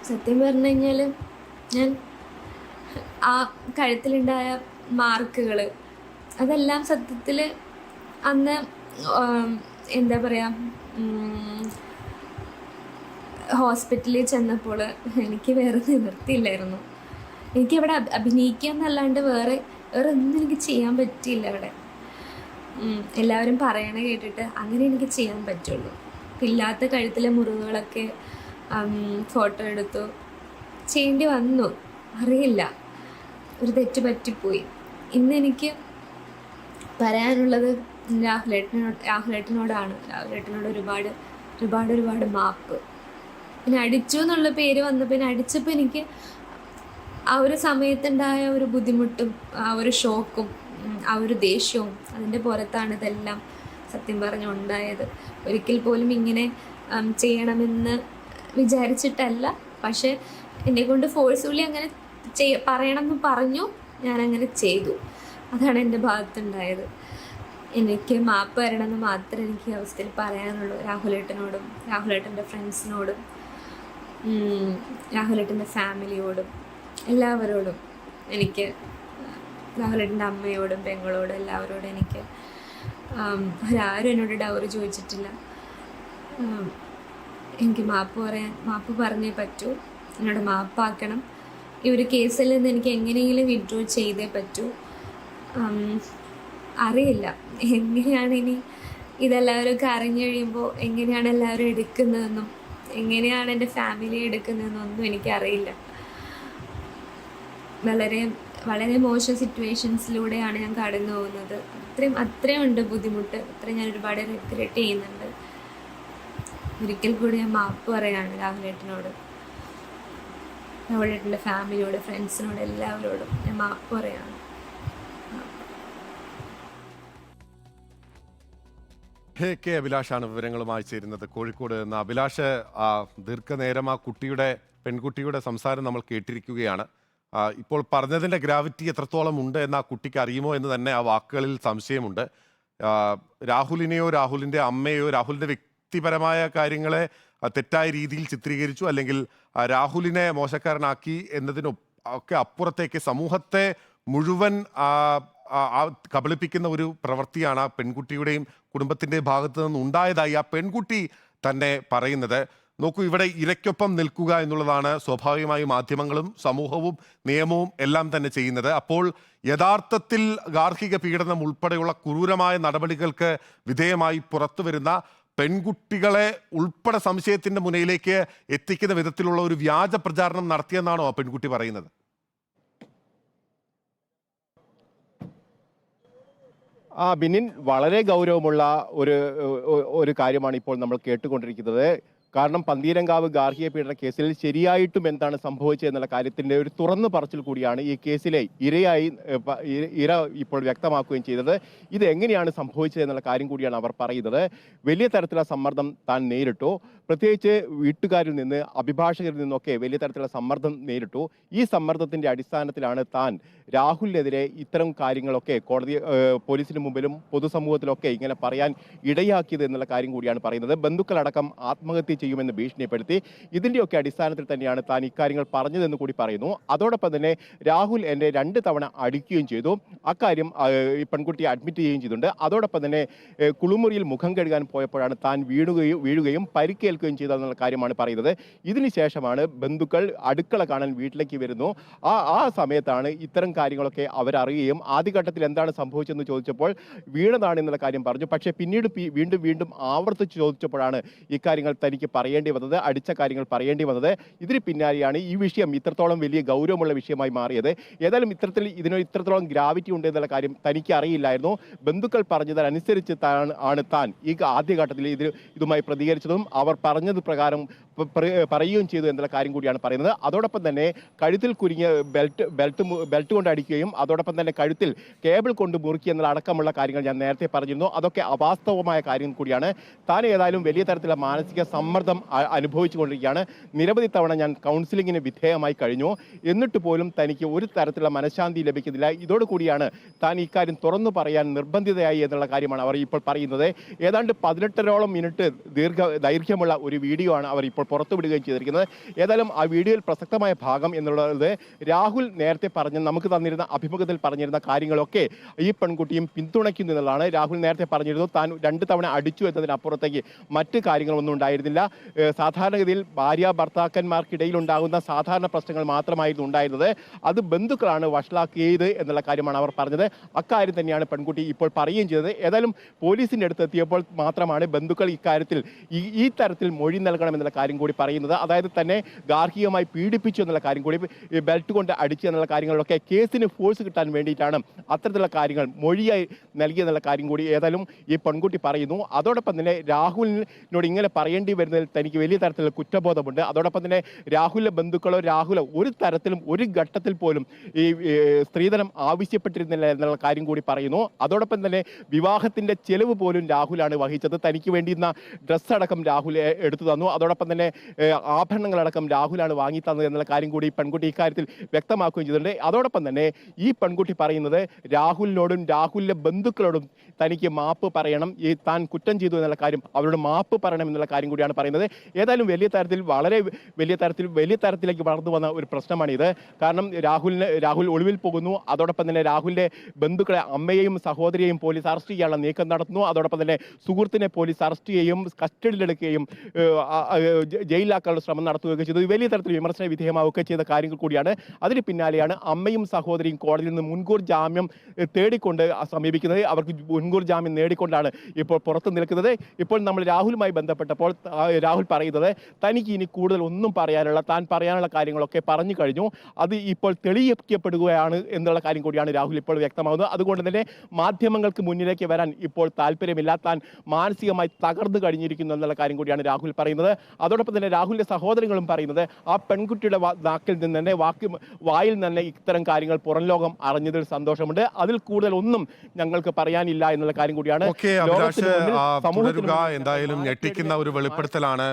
സത്യം പറഞ്ഞു കഴിഞ്ഞാൽ ഞാൻ ആ കഴുത്തിലുണ്ടായ മാർക്കുകൾ അതെല്ലാം സത്യത്തിൽ അന്ന് എന്താ പറയുക, ഹോസ്പിറ്റലിൽ ചെന്നപ്പോൾ എനിക്ക് വേറെ നിവൃത്തിയില്ലായിരുന്നു. എനിക്കവിടെ അഭിനയിക്കുക എന്നല്ലാണ്ട് വേറെ ഒന്നും എനിക്ക് ചെയ്യാൻ പറ്റിയില്ല അവിടെ. എല്ലാവരും പറയണ കേട്ടിട്ട് അങ്ങനെ എനിക്ക് ചെയ്യാൻ പറ്റുള്ളൂ. ഇല്ലാത്ത കഴുത്തിലെ മുറിവുകളൊക്കെ ഫോട്ടോ എടുത്തു ചെയ്യേണ്ടി വന്നു. അറിയില്ല, ഒരു തെറ്റ് പറ്റിപ്പോയി. ഇന്ന് എനിക്ക് പറയാനുള്ളത് രാഹുലേട്ടനോടാണ്. രാഹുലേട്ടനോട് ഒരുപാട് ഒരുപാട് ഒരുപാട് മാപ്പ്. പിന്നെ അടിച്ചു എന്നുള്ള പേര് വന്നു. പിന്നെ അടിച്ചപ്പോൾ എനിക്ക് ആ ഒരു സമയത്തുണ്ടായ ഒരു ബുദ്ധിമുട്ടും ആ ഒരു ഷോക്കും ആ ഒരു ദേഷ്യവും അതിൻ്റെ പുറത്താണ് ഇതെല്ലാം സത്യം പറഞ്ഞുണ്ടായത്. ഒരിക്കൽ പോലും ഇങ്ങനെ ചെയ്യണമെന്ന് വിചാരിച്ചിട്ടല്ല. പക്ഷേ എന്നെക്കൊണ്ട് ഫോഴ്സ്ഫുള്ളി അങ്ങനെ പറയണമെന്ന് പറഞ്ഞു, ഞാനങ്ങനെ ചെയ്തു. അതാണ് എൻ്റെ ഭാഗത്തുണ്ടായത്. എനിക്ക് മാപ്പ് വരണമെന്ന് മാത്രമേ എനിക്ക് ഈ അവസ്ഥയിൽ പറയാനുള്ളൂ. രാഹുലേട്ടനോടും രാഹുലേട്ടൻ്റെ ഫ്രണ്ട്സിനോടും രാഹുലേട്ടൻ്റെ ഫാമിലിയോടും എല്ലാവരോടും എനിക്ക്, രാഹുലേട്ടൻ്റെ അമ്മയോടും പെങ്ങളോടും എല്ലാവരോടും എനിക്ക്, ആരും എന്നോട് ഡൗറി ചോദിച്ചിട്ടില്ല. എനിക്ക് മാപ്പ് പറഞ്ഞേ പറ്റൂ. എന്നോട് മാപ്പാക്കണം. ഈ ഒരു കേസിൽ നിന്ന് എനിക്ക് എങ്ങനെയെങ്കിലും വിഡ്രോ ചെയ്തേ പറ്റൂ. അറിയില്ല എങ്ങനെയാണ് ഇനി ഇതെല്ലാവരും അറിഞ്ഞു കഴിയുമ്പോൾ എങ്ങനെയാണ് എല്ലാവരും എടുക്കുന്നതെന്നും എങ്ങനെയാണ് എൻ്റെ ഫാമിലി എടുക്കുന്നതെന്നും ഒന്നും എനിക്കറിയില്ല. വളരെ വളരെ മോശം സിറ്റുവേഷൻസിലൂടെയാണ് ഞാൻ കടന്നു പോകുന്നത്. അത്രയും ഉണ്ട് ബുദ്ധിമുട്ട്. അത്രയും ഞാൻ ഒരുപാട് റിഗ്രറ്റ് ചെയ്യുന്നുണ്ട്. ഒരിക്കൽ കൂടി ഞാൻ മാപ്പ് പറയാണ് രാഹുലേട്ടനോട്, രാഹുലേട്ടൻ്റെ ഫാമിലിയോട്, ഫ്രണ്ട്സിനോട്, എല്ലാവരോടും ഞാൻ മാപ്പ് പറയാണ്. കെ അഭിലാഷാണ് വിവരങ്ങളുമായി ചേരുന്നത് കോഴിക്കോട് നിന്ന്. അഭിലാഷ്, ദീർഘനേരം ആ പെൺകുട്ടിയുടെ സംസാരം നമ്മൾ കേട്ടിരിക്കുകയാണ്. ഇപ്പോൾ പറഞ്ഞതിൻ്റെ ഗ്രാവിറ്റി എത്രത്തോളം ഉണ്ട് എന്ന് ആ കുട്ടിക്ക് അറിയുമോ എന്ന് തന്നെ ആ വാക്കുകളിൽ സംശയമുണ്ട്. രാഹുലിനെയോ രാഹുലിൻ്റെ അമ്മയോ രാഹുലിൻ്റെ വ്യക്തിപരമായ കാര്യങ്ങളെ തെറ്റായ രീതിയിൽ ചിത്രീകരിച്ചു, അല്ലെങ്കിൽ രാഹുലിനെ മോശക്കാരനാക്കി എന്നതിനൊക്കെ അപ്പുറത്തേക്ക് സമൂഹത്തെ മുഴുവൻ കബളിപ്പിക്കുന്ന ഒരു പ്രവൃത്തിയാണ് ആ പെൺകുട്ടിയുടെയും കുടുംബത്തിൻ്റെയും ഭാഗത്തു നിന്ന് ഉണ്ടായതായി ആ പെൺകുട്ടി തന്നെ പറയുന്നത്. നോക്കൂ, ഇവിടെ ഇരയ്ക്കൊപ്പം നിൽക്കുക എന്നുള്ളതാണ് സ്വാഭാവികമായി മാധ്യമങ്ങളും സമൂഹവും നിയമവും എല്ലാം തന്നെ ചെയ്യുന്നത്. അപ്പോൾ യഥാർത്ഥത്തിൽ ഗാർഹിക പീഡനം ഉൾപ്പെടെയുള്ള ക്രൂരമായ നടപടികൾക്ക് വിധേയമായി പുറത്തു വരുന്ന പെൺകുട്ടികളെ ഉൾപ്പെടെ സംശയത്തിന്റെ മുനയിലേക്ക് എത്തിക്കുന്ന വിധത്തിലുള്ള ഒരു വ്യാജ പ്രചാരണം നടത്തിയെന്നാണോ ആ പെൺകുട്ടി പറയുന്നത്? ബിനിൻ, വളരെ ഗൗരവമുള്ള ഒരു കാര്യമാണ് ഇപ്പോൾ നമ്മൾ കേട്ടുകൊണ്ടിരിക്കുന്നത്. കാരണം പന്തീരങ്കാവ് ഗാർഹിക പീഡന കേസിൽ ശരിയായിട്ടും എന്താണ് സംഭവിച്ചത് എന്നുള്ള കാര്യത്തിന്റെ ഒരു തുറന്നു പറച്ചിൽ കൂടിയാണ് ഈ കേസിലെ ഇര ഇപ്പോൾ വ്യക്തമാക്കുകയും ചെയ്തത്. ഇത് എങ്ങനെയാണ് സംഭവിച്ചത് എന്നുള്ള കാര്യം കൂടിയാണ് അവർ പറയുന്നത്. വലിയ തരത്തിലുള്ള സമ്മർദ്ദം താൻ നേരിട്ടു. പ്രത്യേകിച്ച് വീട്ടുകാരിൽ നിന്ന്, അഭിഭാഷകരിൽ നിന്നൊക്കെ വലിയ തരത്തിലുള്ള സമ്മർദ്ദം നേരിട്ടു. ഈ സമ്മർദ്ദത്തിന്റെ അടിസ്ഥാനത്തിലാണ് താൻ രാഹുലിനെതിരെ ഇത്തരം കാര്യങ്ങളൊക്കെ പോലീസിന് മുമ്പിലും പൊതുസമൂഹത്തിലൊക്കെ ഇങ്ങനെ പറയാൻ ഇടയാക്കിയത് എന്നുള്ള കാര്യം കൂടിയാണ് പറയുന്നത്. ബന്ധുക്കളടക്കം ആത്മഹത്യ ചെയ്യുമെന്ന് ഭീഷണിപ്പെടുത്തി. ഇതിൻ്റെയൊക്കെ അടിസ്ഥാനത്തിൽ തന്നെയാണ് താൻ ഇക്കാര്യങ്ങൾ പറഞ്ഞതെന്ന് കൂടി പറയുന്നു. അതോടൊപ്പം തന്നെ രാഹുൽ എന്നെ 2 തവണ അടിക്കുകയും ചെയ്തു. അക്കാര്യം ഈ പെൺകുട്ടിയെ അഡ്മിറ്റ് ചെയ്യുകയും ചെയ്തിട്ടുണ്ട്. അതോടൊപ്പം തന്നെ കുളിമുറിയിൽ മുഖം കഴുകാൻ പോയപ്പോഴാണ് താൻ വീഴുകയും പരിക്കേൽക്കുകയും ചെയ്തതെന്നുള്ള കാര്യമാണ് പറയുന്നത്. ഇതിനുശേഷമാണ് ബന്ധുക്കൾ അടുക്കള കാണാൻ വീട്ടിലേക്ക് വരുന്നു. ആ സമയത്താണ് ഇത്തരം കാര്യങ്ങളൊക്കെ അവരറിയുകയും ആദ്യഘട്ടത്തിൽ എന്താണ് സംഭവിച്ചതെന്ന് ചോദിച്ചപ്പോൾ വീണതാണ് എന്നുള്ള കാര്യം പറഞ്ഞു. പക്ഷേ പിന്നീട് വീണ്ടും ആവർത്തിച്ച് ചോദിച്ചപ്പോഴാണ് ഇക്കാര്യങ്ങൾ തനിക്ക് പറയേണ്ടി വന്നത്, അടിച്ച കാര്യങ്ങൾ പറയേണ്ടി വന്നത്. ഇതിന് പിന്നാലെയാണ് ഈ വിഷയം ഇത്രത്തോളം വലിയ ഗൗരവമുള്ള വിഷയമായി മാറിയത്. ഏതായാലും ഇത്രത്തോളം ഗ്രാവിറ്റി ഉണ്ട് എന്നുള്ള കാര്യം തനിക്ക് അറിയില്ലായിരുന്നു. ബന്ധുക്കൾ പറഞ്ഞതനുസരിച്ച് താൻ ഈ ആദ്യഘട്ടത്തിൽ ഇതുമായി പ്രതികരിച്ചതും അവർ പറഞ്ഞത് പ്രകാരം പറയുകയും ചെയ്തു എന്നുള്ള കാര്യം കൂടിയാണ് പറയുന്നത്. അതോടൊപ്പം തന്നെ കഴുത്തിൽ കുരുങ്ങിയ ബെൽറ്റ് കൊണ്ട് അടിക്കുകയും അതോടൊപ്പം തന്നെ കഴുത്തിൽ കേബിൾ കൊണ്ട് മുറുക്കി എന്നുള്ള അടക്കമുള്ള കാര്യങ്ങൾ ഞാൻ നേരത്തെ പറഞ്ഞിരുന്നു. അതൊക്കെ അവാസ്തവമായ കാര്യം കൂടിയാണ്. താൻ ഏതായാലും വലിയ തരത്തിലുള്ള മാനസിക സമ്മർദ്ദം സമ്മർദ്ദം അനുഭവിച്ചു കൊണ്ടിരിക്കുകയാണ്. നിരവധി തവണ ഞാൻ കൗൺസിലിങ്ങിന് വിധേയമായി കഴിഞ്ഞു. എന്നിട്ട് പോലും തനിക്ക് ഒരു തരത്തിലുള്ള മനഃശാന്തി ലഭിക്കുന്നില്ല. ഇതോടുകൂടിയാണ് താൻ ഇക്കാര്യം തുറന്നു പറയാൻ നിർബന്ധിതയായി എന്നുള്ള കാര്യമാണ് അവർ ഇപ്പോൾ പറയുന്നത്. ഏതാണ്ട് 18ഓളം മിനിറ്റ് ദൈർഘ്യമുള്ള ഒരു വീഡിയോ ആണ് അവർ ഇപ്പോൾ പുറത്തുവിടുകയും ചെയ്തിരിക്കുന്നത്. ഏതായാലും ആ വീഡിയോയിൽ പ്രസക്തമായ ഭാഗം എന്നുള്ളത് രാഹുൽ നേരത്തെ നമുക്ക് തന്നിരുന്ന അഭിമുഖത്തിൽ പറഞ്ഞിരുന്ന കാര്യങ്ങളൊക്കെ ഈ പെൺകുട്ടിയും പിന്തുണയ്ക്കുന്നു എന്നുള്ളതാണ്. രാഹുൽ നേരത്തെ പറഞ്ഞിരുന്നു താൻ 2 തവണ അടിച്ചു എന്നതിനപ്പുറത്തേക്ക് മറ്റ് കാര്യങ്ങളൊന്നും ഉണ്ടായിരുന്നില്ല. സാധാരണഗതിയിൽ ഭാര്യ ഭർത്താക്കന്മാർക്കിടയിൽ ഉണ്ടാകുന്ന സാധാരണ പ്രശ്നങ്ങൾ മാത്രമായിരുന്നു ഉണ്ടായിരുന്നത്. അത് ബന്ധുക്കളാണ് വഷളാക്കിയത് എന്നുള്ള കാര്യമാണ് അവർ പറഞ്ഞത്. അക്കാര്യം തന്നെയാണ് പെൺകുട്ടി ഇപ്പോൾ പറയുകയും ചെയ്തത്. ഏതായാലും പോലീസിന്റെ അടുത്ത് എത്തിയപ്പോൾ മാത്രമാണ് ബന്ധുക്കൾ ഇക്കാര്യത്തിൽ ഈ തരത്തിൽ മൊഴി നൽകണമെന്നുള്ള കാര്യം കൂടി പറയുന്നത്. അതായത് തന്നെ ഗാർഹികമായി പീഡിപ്പിച്ചു എന്നുള്ള കാര്യം കൂടി, ബെൽറ്റ് കൊണ്ട് അടിച്ചു എന്നുള്ള കാര്യങ്ങളിലൊക്കെ കേസിന് ഫോഴ്സ് കിട്ടാൻ വേണ്ടിയിട്ടാണ് അത്തരത്തിലുള്ള കാര്യങ്ങൾ മൊഴിയായി നൽകിയെന്നുള്ള കാര്യം കൂടി ഏതായാലും ഈ പെൺകുട്ടി പറയുന്നു. അതോടൊപ്പം തന്നെ രാഹുലിനോട് ഇങ്ങനെ പറയേണ്ടി വരുന്നതിൽ തനിക്ക് വലിയ തരത്തിലുള്ള കുറ്റബോധമുണ്ട്. അതോടൊപ്പം തന്നെ രാഹുലിന്റെ ബന്ധുക്കളോ രാഹുലോ ഒരു തരത്തിലും ഒരു ഘട്ടത്തിൽ പോലും ഈ സ്ത്രീധനം ആവശ്യപ്പെട്ടിരുന്നില്ല എന്നുള്ള കാര്യം കൂടി പറയുന്നു. അതോടൊപ്പം തന്നെ വിവാഹത്തിന്റെ ചെലവ് പോലും രാഹുലാണ് വഹിച്ചത്. തനിക്ക് വേണ്ടിയിരുന്ന ഡ്രസ്സ് അടക്കം രാഹുൽ എടുത്തു തന്നു. അതോടൊപ്പം തന്നെ ആഭരണങ്ങളടക്കം രാഹുലാണ് വാങ്ങി തന്നത് എന്നുള്ള കാര്യം കൂടി പെൺകുട്ടി ഇക്കാര്യത്തിൽ വ്യക്തമാക്കുകയും ചെയ്തിട്ടുണ്ട്. അതോടൊപ്പം തന്നെ ഈ പെൺകുട്ടി പറയുന്നത് രാഹുലിനോടും രാഹുലിന്റെ ബന്ധുക്കളോടും തനിക്ക് മാപ്പ് പറയണം, താൻ കുറ്റം ചെയ്തു എന്നുള്ള കാര്യം അവരോട് മാപ്പ് പറയണം എന്നുള്ള കാര്യം കൂടിയാണ് പറയുന്നത്. ഏതായാലും വളരെ വലിയ തരത്തിലേക്ക് വളർന്നു വന്ന ഒരു പ്രശ്നമാണിത്. കാരണം രാഹുൽ ഒളിവിൽ പോകുന്നു. അതോടൊപ്പം തന്നെ രാഹുലിന്റെ ബന്ധുക്കളെ, അമ്മയെയും സഹോദരിയെയും പോലീസ് അറസ്റ്റ് ചെയ്യാനുള്ള നീക്കം നടത്തുന്നു. അതോടൊപ്പം തന്നെ സുഹൃത്തിനെ പോലീസ് അറസ്റ്റ് ചെയ്യുകയും കസ്റ്റഡിയിലെടുക്കുകയും ജയിലിലാക്കാനുള്ള ശ്രമം നടത്തുകയൊക്കെ ചെയ്തു. വലിയ തരത്തിൽ വിമർശന വിധേയമാവുകയൊക്കെ ചെയ്ത കാര്യങ്ങൾ കൂടിയാണ്. അതിന് പിന്നാലെയാണ് അമ്മയും സഹോദരിയും കോടതിയിൽ നിന്ന് മുൻകൂർ ജാമ്യം തേടിക്കൊണ്ട് സമീപിക്കുന്നത്. അവർക്ക് മുൻകൂർ ജാമ്യം നേടിക്കൊണ്ടാണ് ഇപ്പോൾ പുറത്തു നിൽക്കുന്നത്. ഇപ്പോൾ നമ്മൾ രാഹുലുമായി ബന്ധപ്പെട്ടപ്പോൾ രാഹുൽ പറയുന്നത് തനിക്ക് ഇനി കൂടുതൽ ഒന്നും താൻ പറയാനുള്ള കാര്യങ്ങളൊക്കെ പറഞ്ഞു കഴിഞ്ഞു, അത് ഇപ്പോൾ തെളിയിക്കപ്പെടുകയാണ് എന്നുള്ള കാര്യം കൂടിയാണ് രാഹുൽ ഇപ്പോൾ വ്യക്തമാകുന്നത്. അതുകൊണ്ട് തന്നെ മാധ്യമങ്ങൾക്ക് മുന്നിലേക്ക് വരാൻ ഇപ്പോൾ താല്പര്യമില്ല, താൻ മാനസികമായി തകർന്നു കഴിഞ്ഞിരിക്കുന്നു എന്നുള്ള കാര്യം കൂടിയാണ് രാഹുൽ പറയുന്നത്. അതോടൊപ്പം തന്നെ രാഹുലിന്റെ സഹോദരങ്ങളും പറയുന്നത് ആ പെൺകുട്ടിയുടെ വായിൽ തന്നെ ഇത്തരം കാര്യങ്ങൾ പുറം ലോകം അറിഞ്ഞതിൽ സന്തോഷമുണ്ട്, അതിൽ കൂടുതൽ ഒന്നും ഞങ്ങൾക്ക് പറയാനില്ല എന്നുള്ള കാര്യം കൂടിയാണ്. എന്തായാലും ഞെട്ടിക്കുന്ന ഒരു വെളിപ്പെടുത്തലാണ്.